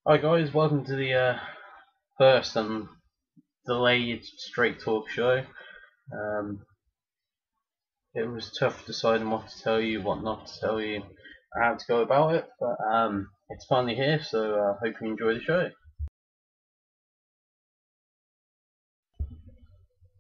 Hi guys, welcome to the first and delayed Straight Talk show. Um, it was tough deciding what to tell you, what not to tell you, how to go about it, but it's finally here, so I hope you enjoy the show.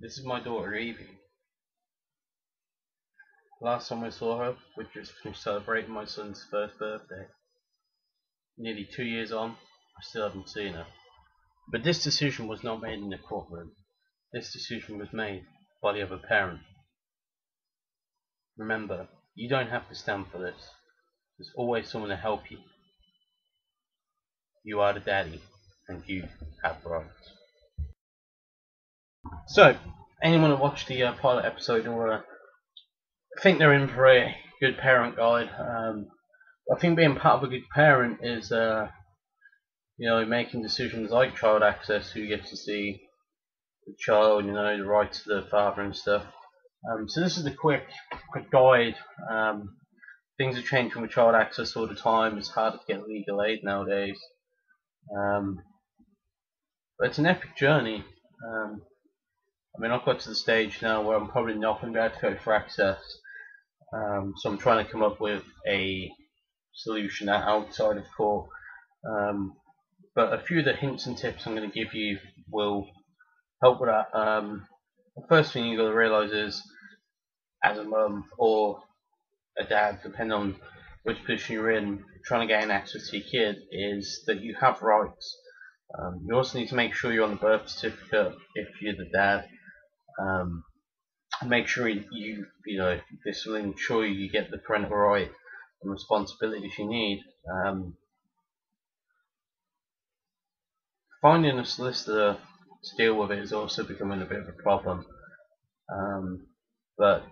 This is my daughter Evie. Last time I saw her, we just finished celebrating my son's first birthday. Nearly 2 years on, I still haven't seen her. But this decision was not made in the courtroom. This decision was made by the other parent. Remember, you don't have to stand for this. There's always someone to help you. You are the daddy, and you have rights. So, anyone who watched the pilot episode or think they're in for a good parent guide, I think being part of a good parent is, making decisions like child access, who gets to see the child, the rights to the father and stuff. So this is a quick guide. Things have changed from child access all the time. It's hard to get legal aid nowadays. But it's an epic journey. I've got to the stage now where I'm probably not going to be able to go for access. So I'm trying to come up with a solution outside of court. But a few of the hints and tips I'm going to give you will help with that. The first thing you've got to realise is, as a mum or a dad, depending on which position you're in, trying to gain access to your kid, is that you have rights. You also need to make sure you're on the birth certificate if you're the dad. Make sure this will ensure you get the parental right and responsibilities you need. Finding a solicitor to deal with it is also becoming a bit of a problem. But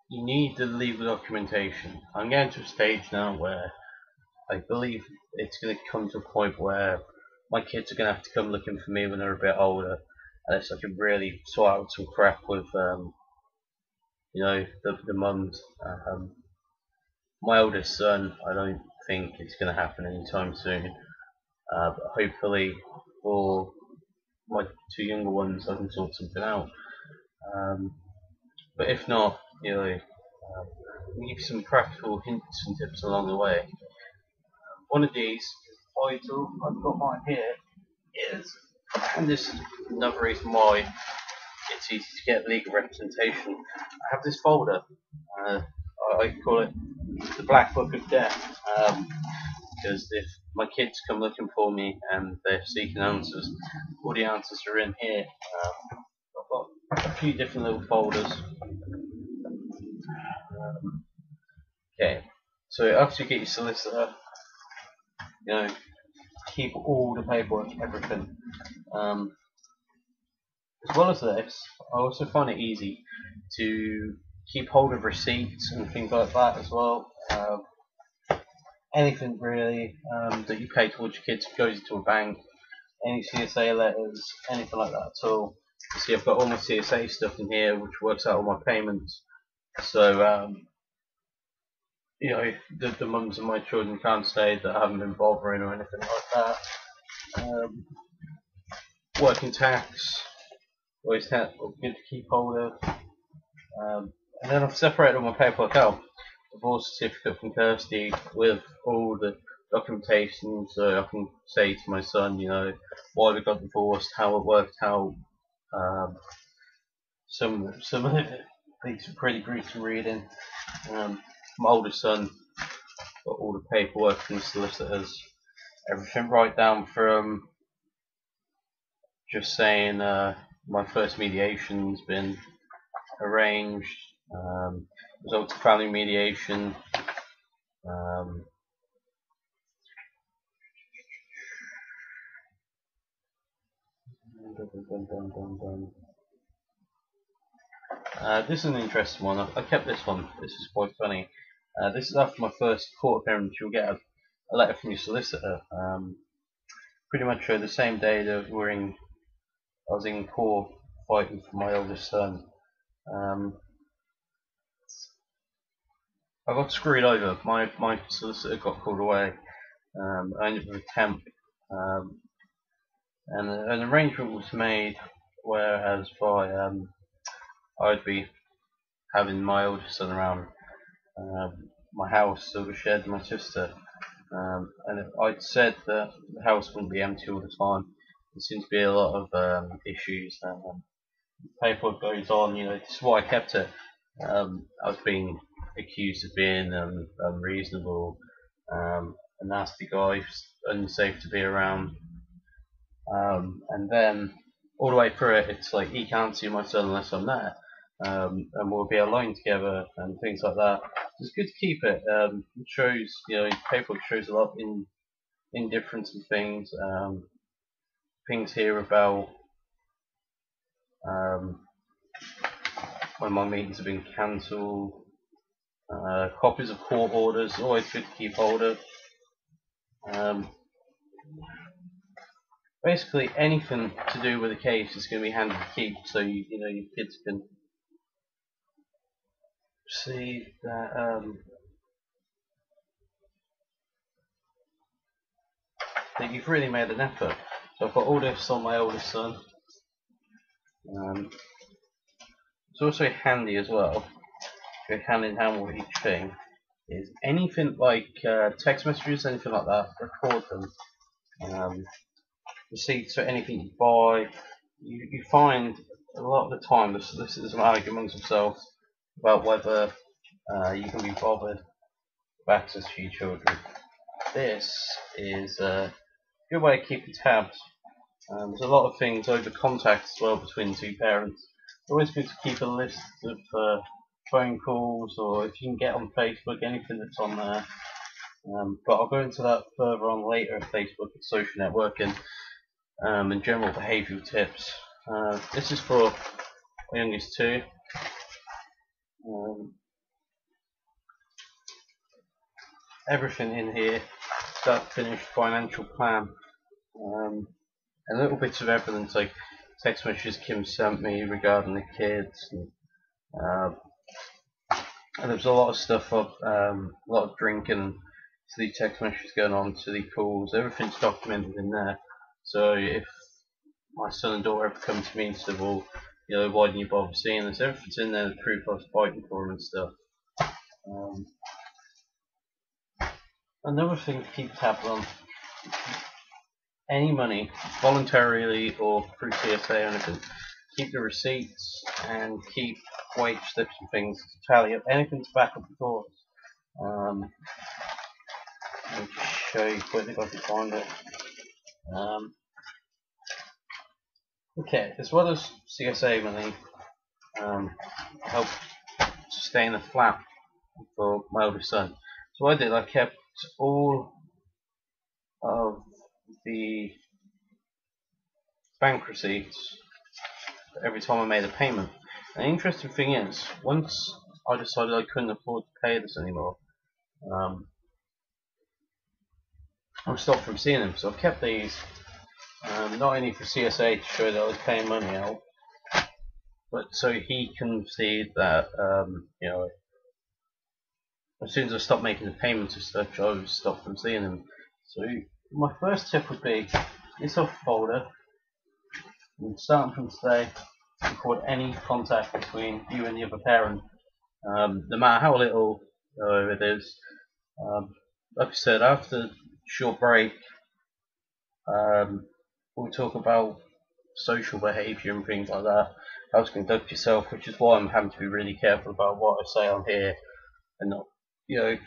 you need the legal documentation. I'm getting to a stage now where I believe it's going to come to a point where my kids are going to have to come looking for me when they're a bit older, unless I can really sort out some crap with, the mums. My oldest son, I don't think it's going to happen anytime soon. But hopefully, for my two younger ones, I can sort something out. But if not, I'll give you some practical hints and tips along the way. One of these, vital, I've got mine here, is, and this is another reason why it's easy to get legal representation. I have this folder, I call it the Black Book of Death, because if my kids come looking for me and they're seeking answers, all the answers are in here. I've got a few different little folders. Okay, so after you get your solicitor, keep all the paperwork, everything. As well as this, I also find it easy to keep hold of receipts and things like that as well. Anything really that you pay towards your kids goes into a bank. Any CSA letters, anything like that at all. See, I've got all my CSA stuff in here, which works out all my payments. So, the mums of my children can't say that I haven't been bothering or anything like that. Working tax, always good to keep hold of. And then I've separated all my paperwork out. Divorce certificate from Kirsty with all the documentation, so I can say to my son, why we got divorced, how it worked out. Some of the things are pretty gruesome reading. My oldest son got all the paperwork from the solicitors, everything right down from just saying my first mediation's been arranged, results of family mediation, this is an interesting one. I kept this one. This is quite funny. This is after my first court appearance. You'll get a letter from your solicitor. Pretty much the same day that I was in court fighting for my oldest son. I got screwed over. My solicitor got called away. I ended up with a temp, and an arrangement was made whereas I'd be having my oldest son around my house, so we shared with my sister. And I'd said that the house wouldn't be empty all the time. There seems to be a lot of issues. Paperwork goes on, this is why I kept it. I was being accused of being unreasonable, a nasty guy, unsafe to be around. And then all the way through it, it's like he can't see my son unless I'm there, and we'll be alone together and things like that. It's good to keep it. It shows, paperwork shows a lot in indifference and things. Things here about when my meetings have been cancelled. Copies of court orders, always good to keep hold of. Basically anything to do with a case is going to be handy to keep, so your kids can see that that you've really made an effort. So I've got all this on my oldest son. It's also handy as well, go hand in hand with each thing, is anything like text messages, anything like that, record them. Receipts for anything you buy. You find a lot of the time the solicitors argue amongst themselves about whether you can be bothered with access to your children. This is a good way of keeping tabs. There's a lot of things over contacts as well between two parents. It's always good to keep a list of phone calls, or if you can get on Facebook, anything that's on there. But I'll go into that further on later at Facebook and social networking and general behavioural tips. This is for my youngest two. Everything in here, start to finish, financial plan. And little bits of evidence like text messages Kim sent me regarding the kids, and there's a lot of stuff of a lot of drinking to the text messages going on, to the calls. Everything's documented in there. So if my son and daughter ever come to me and say, well, why didn't you bother seeing this? Everything's in there, the proof I was fighting for them and stuff. Another thing to keep tabs on: any money, voluntarily or through CSA or anything, keep the receipts and keep wage slips and things to tally up anything to back up the thoughts. Let me just show you quickly if I can find it. Okay, as well as CSA money, help sustain a flat for my oldest son. So what I did, I kept all of the bank receipts every time I made a payment. And the interesting thing is, once I decided I couldn't afford to pay this anymore, I stopped from seeing him. So I've kept these, not only for CSA to show that I was paying money out, but so he can see that, as soon as I stopped making the payments and stuff, I would stop from seeing him. So my first tip would be, this off folder, and starting from today, record any contact between you and the other parent, no matter how little it is. Like I said, after a short break, we'll talk about social behaviour and things like that, how to conduct yourself, which is why I'm having to be really careful about what I say on here and not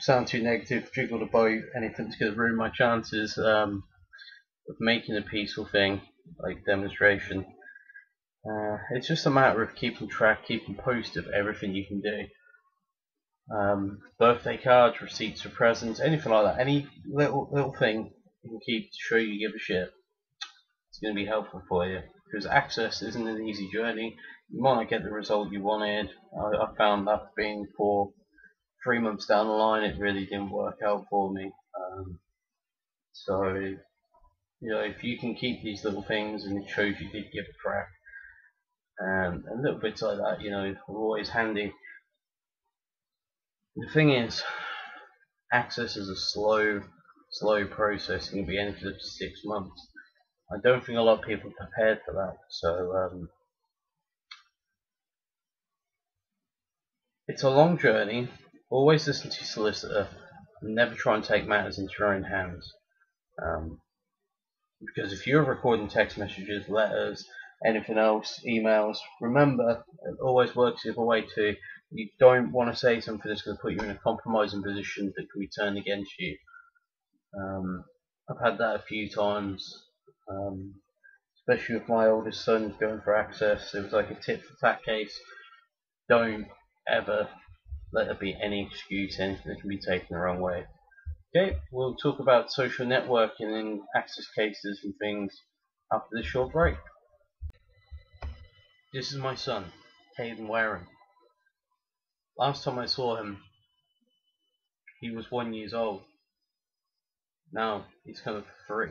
sound too negative, jiggle the boat, anything that's going to ruin my chances of making a peaceful thing like demonstration. It's just a matter of keeping track, keeping post of everything you can do. Birthday cards, receipts for presents, anything like that. Any little thing you can keep to show you give a shit. It's going to be helpful for you, because access isn't an easy journey. You might not get the result you wanted. I found that being for 3 months down the line, it really didn't work out for me. So if you can keep these little things and it shows you did give a crack, and little bits like that, are always handy. The thing is, access is a slow slow process. It can be anything up to 6 months. I don't think a lot of people are prepared for that. So it's a long journey. Always listen to your solicitor. Never try and take matters into your own hands. Because if you're recording text messages, letters, anything else, emails, remember, it always works the other way too. You don't want to say something that's going to put you in a compromising position that can be turned against you. I've had that a few times, especially with my oldest son going for access. It was like a tit for tat case. Don't ever let there be any excuse, anything that can be taken the wrong way. Okay, we'll talk about social networking and access cases and things after this short break. This is my son, Caden Warren. Last time I saw him, he was 1 year old. Now he's kind of 3.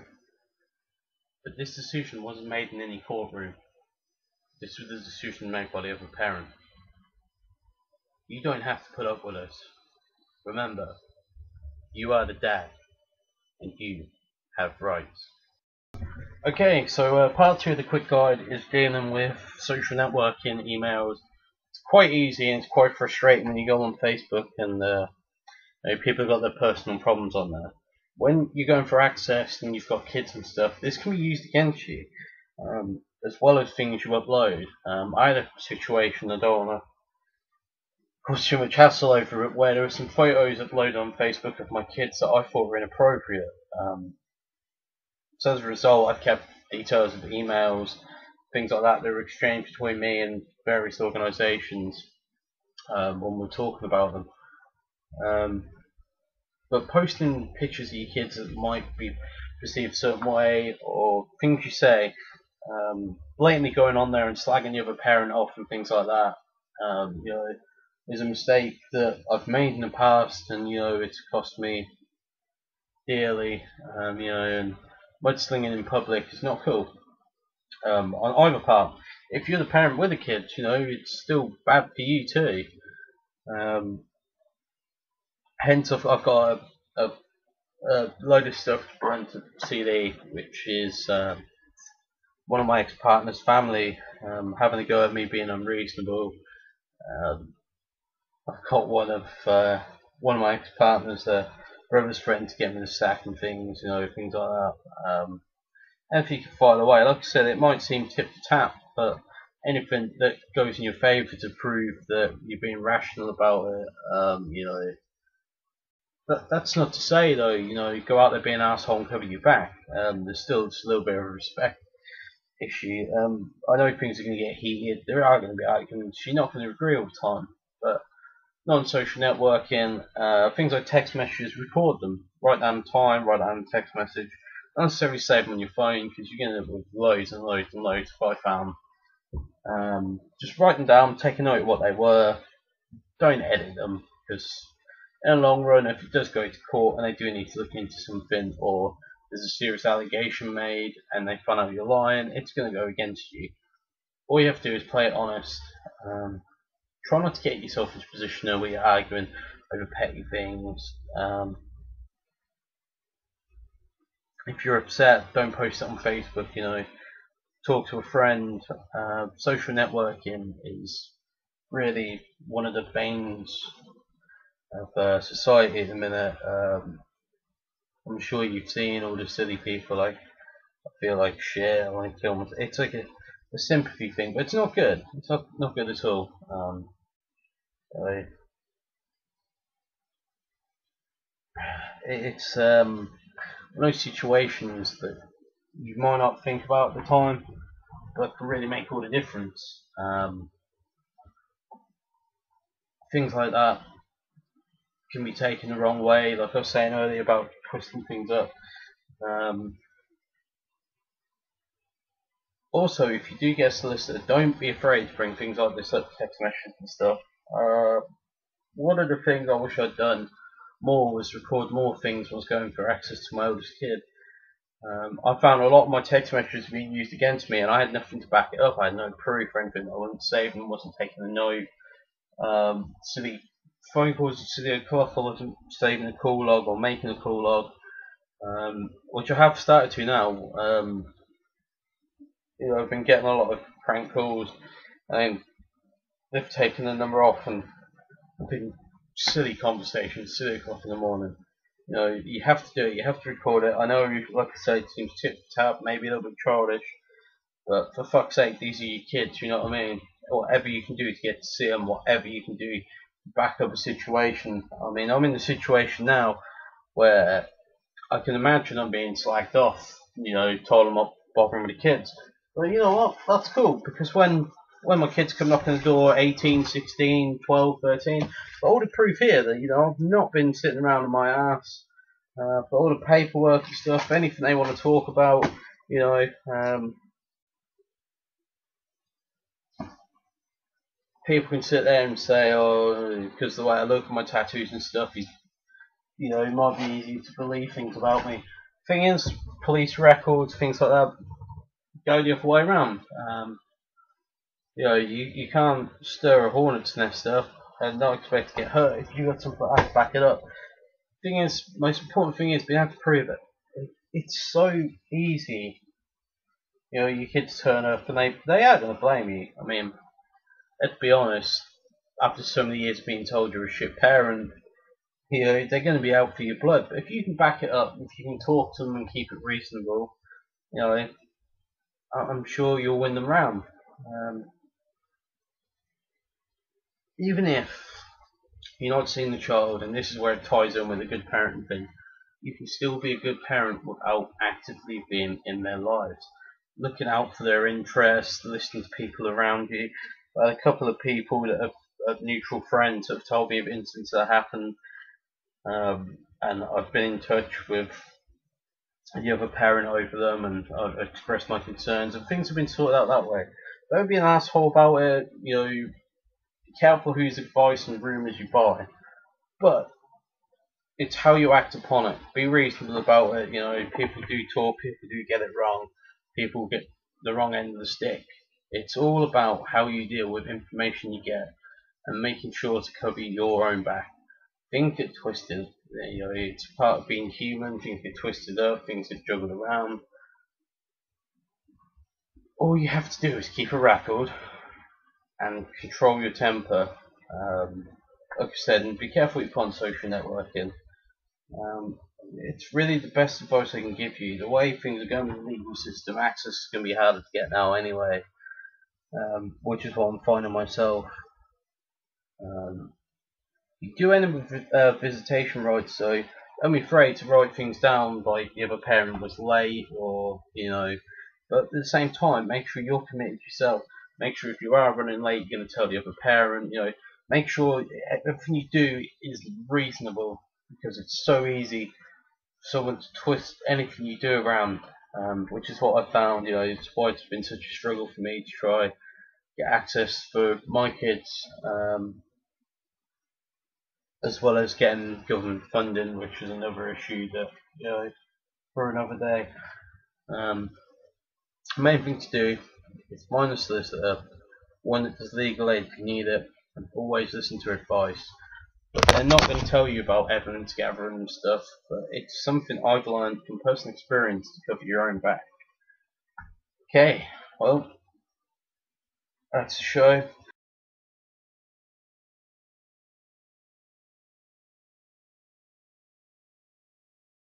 But this decision wasn't made in any courtroom. This was a decision made by the other parent. You don't have to put up with us. Remember, you are the dad, and you have rights. Okay, so part 2 of the quick guide is dealing with social networking, emails. It's quite easy and it's quite frustrating when you go on Facebook and people have got their personal problems on there. When you're going for access and you've got kids and stuff, this can be used against you, as well as things you upload. I had a situation, I don't want to cause too much hassle over it, where there were some photos uploaded on Facebook of my kids that I thought were inappropriate. So as a result, I've kept details of emails, things like that were exchanged between me and various organisations when we're talking about them. But posting pictures of your kids that might be perceived a certain way, or things you say, blatantly going on there and slagging the other parent off and things like that, is a mistake that I've made in the past, and it's cost me dearly. And mudslinging in public is not cool. On either part, if you're the parent with a kid, it's still bad for you too. Hence, I've got a load of stuff run to CD, which is one of my ex-partner's family having a go at me being unreasonable. I've got one of my ex-partners, brother's threatened to get me the sack and things, things like that. And if you can fight away, like I said, it might seem tip for tap, but anything that goes in your favour to prove that you're being rational about it, that's not to say though, you go out there being an asshole and cover your back. There's still just a little bit of a respect issue. I know things are going to get heated. There are going to be arguments. You're not going to agree all the time, but non-social networking, things like text messages, record them. Write down time, write down a text message. Not necessarily save them on your phone, because you're going to end up with loads and loads and loads if I found. Just write them down, take a note of what they were. Don't edit them, because in the long run, if it does go to court and they do need to look into something, or there's a serious allegation made and they find out you're lying, it's going to go against you. All you have to do is play it honest. Try not to get yourself into a position where you're arguing over petty things. If you're upset, don't post it on Facebook. Talk to a friend. Social networking is really one of the banes of society at the minute. I'm sure you've seen all the silly people like, I feel like shit, I want to kill myself. It's like a sympathy thing, but it's not good. It's not good at all. It's one of those situations that you might not think about at the time, but can really make all the difference. Things like that can be taken the wrong way, like I was saying earlier about twisting things up. Also, if you do get a solicitor, don't be afraid to bring things like this up, text messages and stuff. One of the things I wish I'd done more was record more things when I was going for access to my oldest kid. I found a lot of my text messages being used against me, and I had nothing to back it up. I had no proof or anything. I wasn't saving, wasn't taking a note. Silly phone calls to the cloth, I wasn't saving a call log or making a call log. which I have started to now. I've been getting a lot of prank calls, and they've taken the number off, and I've been silly conversations, silly o'clock in the morning. You have to do it. You have to record it. I know, like I say, it seems tip tap, maybe a little bit childish, but for fuck's sake, these are your kids. You know what I mean? Whatever you can do to get to see them, whatever you can do to back up a situation. I mean, I'm in the situation now where I can imagine I'm being slacked off. Told I'm not bothering with the kids. But you know what? That's cool, because when my kids come knocking the door, 18, 16, 12, 13, got all the proof here that I've not been sitting around on my ass. For all the paperwork and stuff, anything they want to talk about, people can sit there and say, oh, because the way I look at my tattoos and stuff, it might be easy to believe things about me. Thing is, police records, things like that, go the other way around. You can't stir a hornet's nest up and not expect to get hurt if you got something like that to back it up. Thing is, most important thing is being able to prove it. It's so easy. Your kids turn up and they are going to blame you. I mean, let's be honest, after so many years being told you're a shit parent, they're going to be out for your blood. But if you can back it up, if you can talk to them and keep it reasonable, I'm sure you'll win them round. Even if you're not seeing the child, and this is where it ties in with a good parenting thing, you can still be a good parent without actively being in their lives. Looking out for their interests, listening to people around you. I had a couple of people that have neutral friends have told me of incidents that happened, and I've been in touch with the other parent over them, and I've expressed my concerns, and things have been sorted out that way. Don't be an asshole about it. Be careful whose advice and rumours you buy, but it's how you act upon it. Be reasonable about it. People do talk, people do get it wrong, people get the wrong end of the stick. It's all about how you deal with information you get and making sure to cover your own back. Things get twisted. It's part of being human. Things get twisted up. Things get juggled around. All you have to do is keep a record and control your temper. Like I said, and be careful what you put on social networking. It's really the best advice I can give you. The way things are going with the legal system, access is going to be harder to get now anyway, which is what I'm finding myself. You do end up with visitation rights, so don't be afraid to write things down like the other parent was late, or but at the same time, make sure you're committed yourself. Make sure if you are running late, you're going to tell the other parent. Make sure everything you do is reasonable, because it's so easy for someone to twist anything you do around, which is what I found. It's why it's been such a struggle for me to try get access for my kids. As well as getting government funding, which is another issue that for another day. Main thing to do is find a solicitor, one that does legal aid if you need it, and always listen to advice. But they're not going to tell you about evidence gathering and stuff, but it's something I've learned from personal experience to cover your own back. Okay, well, that's the show.